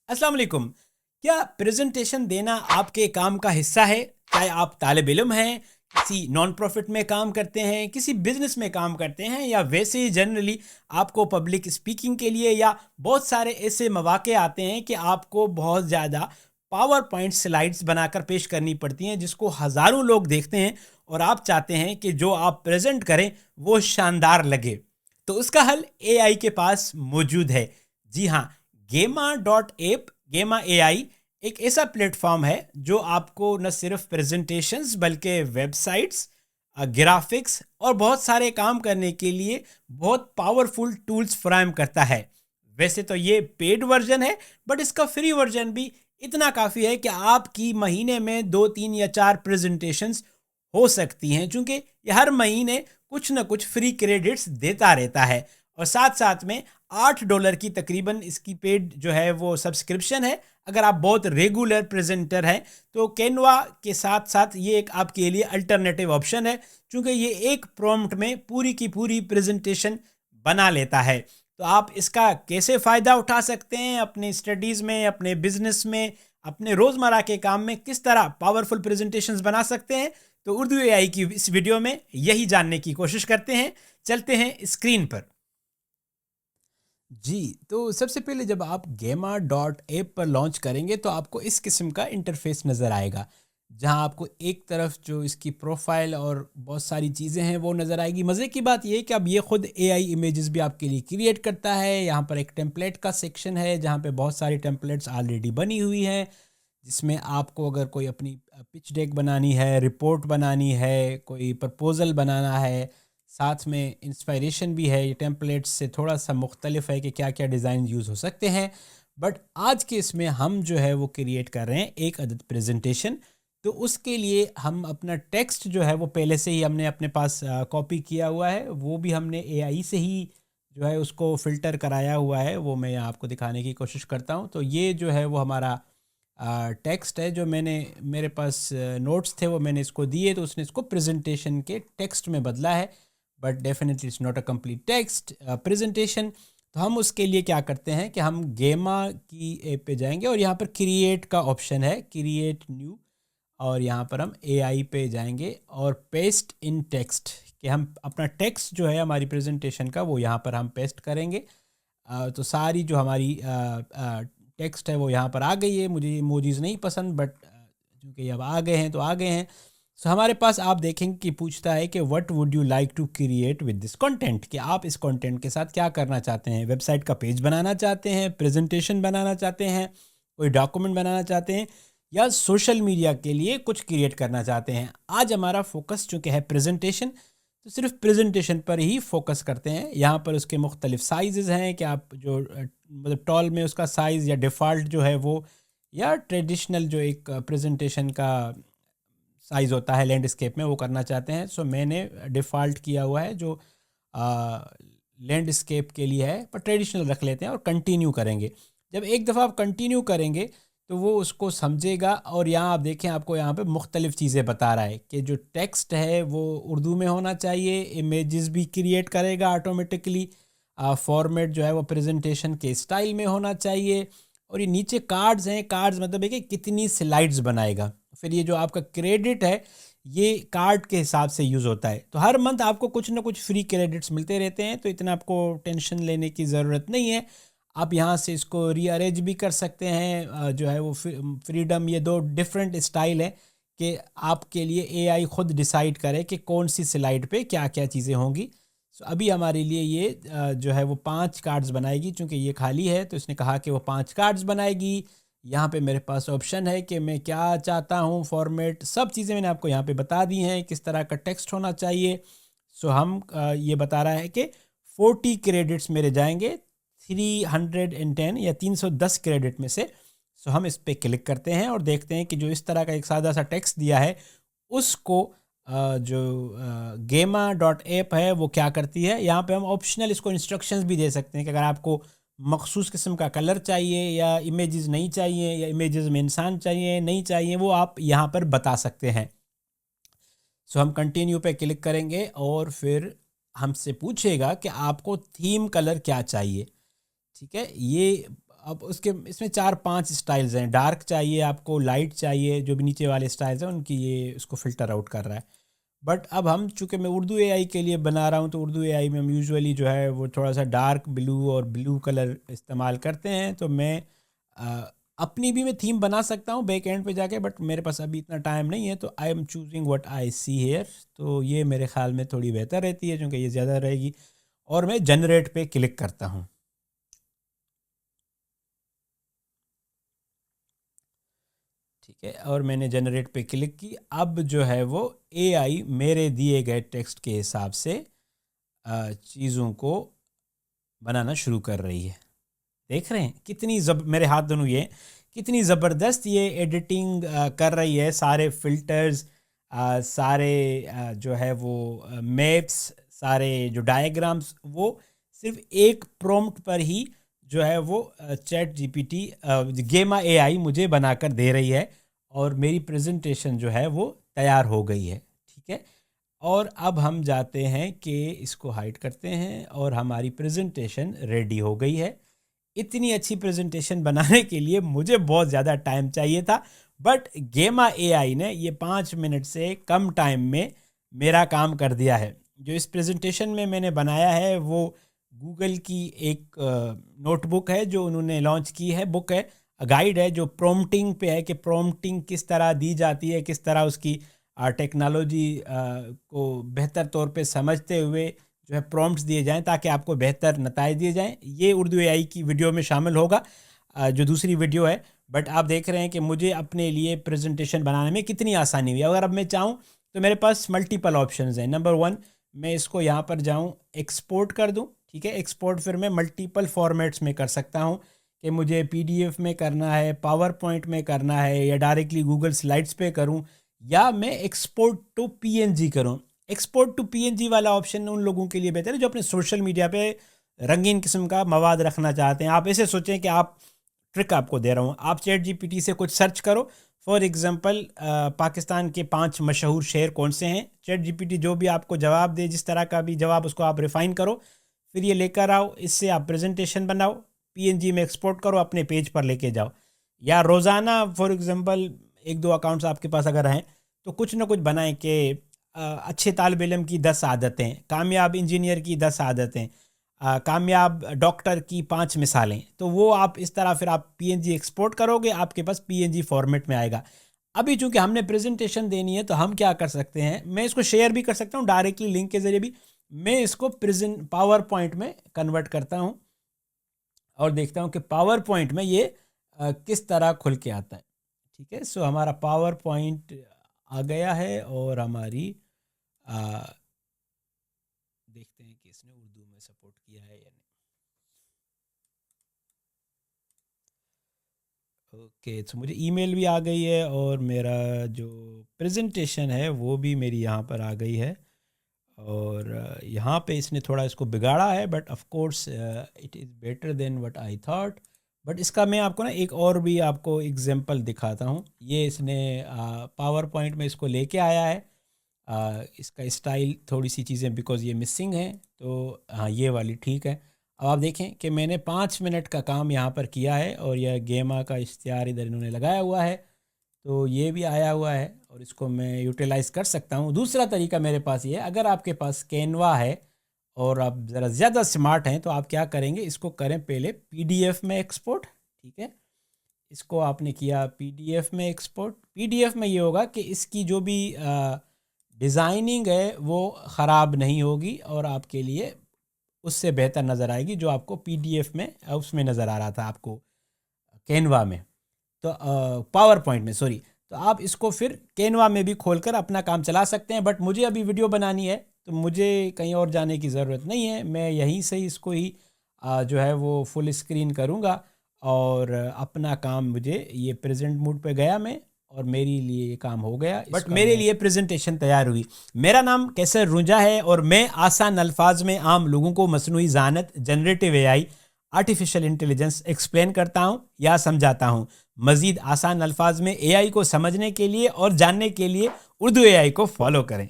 अस्सलाम वालेकुम। क्या प्रेजेंटेशन देना आपके काम का हिस्सा है? चाहे आप तालिब इल्म हैं, किसी नॉन प्रॉफिट में काम करते हैं, किसी बिजनेस में काम करते हैं, या वैसे ही जनरली आपको पब्लिक स्पीकिंग के लिए या बहुत सारे ऐसे मौके आते हैं कि आपको बहुत ज़्यादा पावर पॉइंट स्लाइड्स बनाकर पेश करनी पड़ती हैं जिसको हज़ारों लोग देखते हैं और आप चाहते हैं कि जो आप प्रेजेंट करें वो शानदार लगे। तो उसका हल एआई के पास मौजूद है। जी हाँ, गेमा डॉट एप, गेमा एआई एक ऐसा प्लेटफॉर्म है जो आपको न सिर्फ प्रेजेंटेशंस बल्कि वेबसाइट्स, ग्राफिक्स और बहुत सारे काम करने के लिए बहुत पावरफुल टूल्स फराहम करता है। वैसे तो ये पेड वर्जन है, बट इसका फ्री वर्जन भी इतना काफ़ी है कि आपकी महीने में 2 3 या 4 प्रेजेंटेशंस हो सकती हैं, क्योंकि ये हर महीने कुछ ना कुछ फ्री क्रेडिट्स देता रहता है। और साथ साथ में $8 की तकरीबन इसकी पेड जो है वो सब्सक्रिप्शन है। अगर आप बहुत रेगुलर प्रेजेंटर हैं तो कैनवा के साथ साथ ये एक आपके लिए अल्टरनेटिव ऑप्शन है, क्योंकि ये एक प्रॉम्प्ट में पूरी की पूरी प्रेजेंटेशन बना लेता है। तो आप इसका कैसे फ़ायदा उठा सकते हैं अपनी स्टडीज़ में, अपने बिजनेस में, अपने रोज़मर्रा के काम में किस तरह पावरफुल प्रेजेंटेशंस बना सकते हैं, तो उर्दू एआई की इस वीडियो में यही जानने की कोशिश करते हैं। चलते हैं स्क्रीन पर। जी, तो सबसे पहले जब आप गेमा डॉट ऐप पर लॉन्च करेंगे तो आपको इस किस्म का इंटरफेस नज़र आएगा, जहां आपको एक तरफ जो इसकी प्रोफाइल और बहुत सारी चीज़ें हैं वो नज़र आएगी। मज़े की बात ये है कि अब ये खुद एआई इमेजेस भी आपके लिए क्रिएट करता है। यहाँ पर एक टेम्पलेट का सेक्शन है जहाँ पे बहुत सारी टेम्पलेट्स ऑलरेडी बनी हुई हैं, जिसमें आपको अगर कोई अपनी पिच डेक बनानी है, रिपोर्ट बनानी है, कोई प्रपोज़ल बनाना है, साथ में इंस्पायरेशन भी है। ये टेम्पलेट्स से थोड़ा सा मुख्तलिफ है कि क्या क्या डिज़ाइन यूज़ हो सकते हैं। बट आज के इसमें हम जो है वो क्रिएट कर रहे हैं एक अदद प्रेजेंटेशन। तो उसके लिए हम अपना टेक्स्ट जो है वो पहले से ही हमने अपने पास कॉपी किया हुआ है, वो भी हमने एआई से ही जो है उसको फ़िल्टर कराया हुआ है। वो मैं यहाँ आपको दिखाने की कोशिश करता हूँ। तो ये जो है वो हमारा टेक्स्ट है जो मैंने, मेरे पास नोट्स थे वो मैंने इसको दिए, तो उसने इसको प्रेजेंटेशन के टेक्स्ट में बदला है। But definitely it's not a complete text presentation. तो हम उसके लिए क्या करते हैं कि हम गेमा की ऐप पे जाएंगे और यहाँ पर क्रिएट का ऑप्शन है, क्रिएट न्यू, और यहाँ पर हम एआई पे जाएंगे और पेस्ट इन टेक्स्ट, कि हम अपना टेक्स्ट जो है हमारी प्रेजेंटेशन का वो यहाँ पर हम पेस्ट करेंगे। तो सारी जो हमारी टेक्स्ट है वो यहाँ पर आ गई है। मुझे ये इमोजीज नहीं पसंद, बट चूँकि अब आ गए हैं तो आ गए हैं। सो हमारे पास आप देखेंगे कि पूछता है कि what would you like to create with this content, कि आप इस कंटेंट के साथ क्या करना चाहते हैं। वेबसाइट का पेज बनाना चाहते हैं, प्रेजेंटेशन बनाना चाहते हैं, कोई डॉक्यूमेंट बनाना चाहते हैं, या सोशल मीडिया के लिए कुछ क्रिएट करना चाहते हैं। आज हमारा फोकस चूँकि है प्रेजेंटेशन, तो सिर्फ प्रेजेंटेशन पर ही फोकस करते हैं। यहाँ पर उसके मुख्तलिफ साइज़ हैं कि आप जो मतलब टॉल में उसका साइज़ या डिफ़ॉल्ट जो है वो, या ट्रेडिशनल जो एक प्रेजेंटेशन का साइज़ होता है लैंडस्केप में, वो करना चाहते हैं। सो मैंने डिफ़ॉल्ट किया हुआ है जो लैंडस्केप के लिए है, पर ट्रेडिशनल रख लेते हैं और कंटिन्यू करेंगे। जब एक दफ़ा आप कंटिन्यू करेंगे तो वो उसको समझेगा। और यहाँ आप देखें, आपको यहाँ पे मुख्तलिफ़ चीज़ें बता रहा है कि जो टेक्स्ट है वो उर्दू में होना चाहिए, इमेजेस भी क्रिएट करेगा ऑटोमेटिकली, फॉर्मेट जो है वो प्रेजेंटेशन के स्टाइल में होना चाहिए, और ये नीचे कार्ड्स हैं। कार्ड्स मतलब है कि कितनी स्लाइड्स बनाएगा। फिर ये जो आपका क्रेडिट है ये कार्ड के हिसाब से यूज़ होता है। तो हर मंथ आपको कुछ ना कुछ फ्री क्रेडिट्स मिलते रहते हैं, तो इतना आपको टेंशन लेने की ज़रूरत नहीं है। आप यहाँ से इसको रीअरेंज भी कर सकते हैं। जो है वो फ्रीडम, ये दो डिफरेंट स्टाइल है कि आपके लिए एआई खुद डिसाइड करे कि कौन सी स्लाइड पे क्या क्या चीज़ें होंगी। सो अभी हमारे लिए ये जो है वो 5 कार्ड्स बनाएगी, चूँकि ये खाली है तो इसने कहा कि वो 5 कार्ड्स बनाएगी। यहाँ पे मेरे पास ऑप्शन है कि मैं क्या चाहता हूँ, फॉर्मेट, सब चीज़ें मैंने आपको यहाँ पे बता दी हैं, किस तरह का टेक्स्ट होना चाहिए। सो हम ये बता रहा है कि 40 क्रेडिट्स मेरे जाएंगे 310 या 310 क्रेडिट में से। सो हम इस पर क्लिक करते हैं और देखते हैं कि जो इस तरह का एक सादा सा टेक्स्ट दिया है उसको जो गेमा डॉट ऐप है वो क्या करती है। यहाँ पे हम ऑप्शनल इसको इंस्ट्रक्शंस भी दे सकते हैं कि अगर आपको मखसूस किस्म का कलर चाहिए, या इमेजेस नहीं चाहिए, या इमेजेस में इंसान चाहिए नहीं चाहिए, वो आप यहाँ पर बता सकते हैं। सो हम कंटिन्यू पे क्लिक करेंगे और फिर हमसे पूछेगा कि आपको थीम कलर क्या चाहिए। ठीक है, ये अब उसके इसमें 4-5 स्टाइल्स हैं। डार्क चाहिए आपको, लाइट चाहिए, जो भी नीचे वाले स्टाइल्स हैं उनकी ये उसको फ़िल्टर आउट कर रहा है। बट अब हम चूँकि मैं उर्दू एआई के लिए बना रहा हूँ, तो उर्दू एआई में हम यूजुअली जो है वो थोड़ा सा डार्क ब्लू और ब्लू कलर इस्तेमाल करते हैं। तो मैं अपनी भी मैं थीम बना सकता हूँ बैक एंड पे जाके, बट मेरे पास अभी इतना टाइम नहीं है, तो I am choosing what I see here. तो ये मेरे ख्याल में थोड़ी बेहतर रहती है क्योंकि ये ज़्यादा रहेगी। और मैं जनरेट पे क्लिक करता हूँ। ठीक है, और मैंने जनरेट पे क्लिक की। अब जो है वो एआई मेरे दिए गए टेक्स्ट के हिसाब से चीज़ों को बनाना शुरू कर रही है। देख रहे हैं कितनी मेरे हाथ दोनों ये कितनी ज़बरदस्त ये एडिटिंग कर रही है। सारे फिल्टर्स, सारे जो है वो मैप्स, सारे जो डायग्राम्स, वो सिर्फ एक प्रॉम्प्ट पर ही जो है वो चैट जीपीटी गेमा एआई मुझे बनाकर दे रही है, और मेरी प्रेजेंटेशन जो है वो तैयार हो गई है। ठीक है, और अब हम जाते हैं कि इसको हाइड करते हैं, और हमारी प्रेजेंटेशन रेडी हो गई है। इतनी अच्छी प्रेजेंटेशन बनाने के लिए मुझे बहुत ज़्यादा टाइम चाहिए था, बट गेमा एआई ने ये 5 मिनट से कम टाइम में मेरा काम कर दिया है। जो इस प्रेजेंटेशन में मैंने बनाया है वो गूगल की एक नोटबुक है जो उन्होंने लॉन्च की है, बुक है, गाइड है जो प्रॉम्प्टिंग पे है कि प्रॉम्प्टिंग किस तरह दी जाती है, किस तरह उसकी टेक्नोलॉजी को बेहतर तौर पे समझते हुए जो है प्रॉम्प्ट्स दिए जाएं ताकि आपको बेहतर नताइज दिए जाएं। ये उर्दू एआई की वीडियो में शामिल होगा, जो दूसरी वीडियो है। बट आप देख रहे हैं कि मुझे अपने लिए प्रेजेंटेशन बनाने में कितनी आसानी हुई। अगर अब मैं चाहूँ तो मेरे पास मल्टीपल ऑप्शंस हैं। नंबर 1, मैं इसको यहाँ पर जाऊँ, एक्सपोर्ट कर दूँ। ठीक है, एक्सपोर्ट फिर मैं मल्टीपल फॉर्मेट्स में कर सकता हूँ कि मुझे पीडीएफ में करना है, पावर पॉइंट में करना है, या डायरेक्टली गूगल स्लाइड्स पे करूँ, या मैं एक्सपोर्ट टू पीएनजी करूँ। एक्सपोर्ट टू पीएनजी वाला ऑप्शन उन लोगों के लिए बेहतर है जो अपने सोशल मीडिया पे रंगीन किस्म का मवाद रखना चाहते हैं। आप ऐसे सोचें कि आप, ट्रिक आपको दे रहा हूँ, आप चैट जीपीटी से कुछ सर्च करो। फॉर एग्जांपल पाकिस्तान के 5 मशहूर शहर कौन से हैं। चैट जीपीटी जो भी आपको जवाब दे, जिस तरह का भी जवाब, उसको आप रिफ़ाइन करो, फिर ये लेकर आओ, इससे आप प्रेजेंटेशन बनाओ, पीएनजी में एक्सपोर्ट करो, अपने पेज पर लेके जाओ। या रोज़ाना फॉर एग्जांपल 1-2 अकाउंट्स आपके पास अगर हैं तो कुछ ना कुछ बनाएं कि अच्छे तालिब इल्म की 10 आदतें, कामयाब इंजीनियर की 10 आदतें, कामयाब डॉक्टर की 5 मिसालें। तो वो आप इस तरह फिर आप पीएनजी एक्सपोर्ट करोगे, आपके पास पीएनजी फॉर्मेट में आएगा। अभी चूंकि हमने प्रेजेंटेशन देनी है तो हम क्या कर सकते हैं, मैं इसको शेयर भी कर सकता हूँ डायरेक्टली लिंक के ज़रिए भी। मैं इसको पावर पॉइंट में कन्वर्ट करता हूँ और देखता हूँ कि पावर पॉइंट में ये किस तरह खुल के आता है। ठीक है, सो हमारा पावर पॉइंट आ गया है, और हमारी देखते हैं कि इसने उर्दू में सपोर्ट किया है या नहीं। ओके, तो मुझे ईमेल भी आ गई है, और मेरा जो प्रेजेंटेशन है वो भी मेरी यहाँ पर आ गई है। और यहाँ पे इसने थोड़ा इसको बिगाड़ा है, but of course it is better than what I thought. But इसका मैं आपको ना एक और भी आपको एग्जांपल दिखाता हूँ। ये इसने पावर पॉइंट में इसको लेके आया है। इसका स्टाइल, थोड़ी सी चीज़ें बिकॉज़ ये मिसिंग हैं, तो हाँ ये वाली ठीक है। अब आप देखें कि मैंने 5 मिनट का काम यहाँ पर किया है, और यह गेमा का इश्तिहार इधर इन्होंने लगाया हुआ है, तो ये भी आया हुआ है, और इसको मैं यूटिलाइज़ कर सकता हूँ। दूसरा तरीका मेरे पास ये है, अगर आपके पास कैनवा है और आप ज़रा ज़्यादा स्मार्ट हैं तो आप क्या करेंगे, इसको करें पहले पीडीएफ में एक्सपोर्ट। ठीक है, इसको आपने किया पीडीएफ में एक्सपोर्ट। पीडीएफ में ये होगा कि इसकी जो भी डिज़ाइनिंग है वो ख़राब नहीं होगी, और आपके लिए उससे बेहतर नज़र आएगी जो आपको पीडीएफ में उसमें नज़र आ रहा था आपको कैनवा में, तो पावर पॉइंट में, सॉरी। तो आप इसको फिर कैनवा में भी खोलकर अपना काम चला सकते हैं। बट मुझे अभी वीडियो बनानी है तो मुझे कहीं और जाने की ज़रूरत नहीं है, मैं यहीं से इसको ही जो है वो फुल स्क्रीन करूँगा, और अपना काम, मुझे ये प्रेजेंट मोड पे गया मैं, और मेरे लिए ये काम हो गया। बट मेरे लिए प्रेजेंटेशन तैयार हुई। मेरा नाम कैसर रुंजा है, और मैं आसान अल्फाज में आम लोगों को मसनूई ज़ानत, generative AI, artificial intelligence explain करता हूँ या समझाता हूँ। मज़ीद आसान अल्फाज में एआई को समझने के लिए और जानने के लिए उर्दू एआई को फॉलो करें।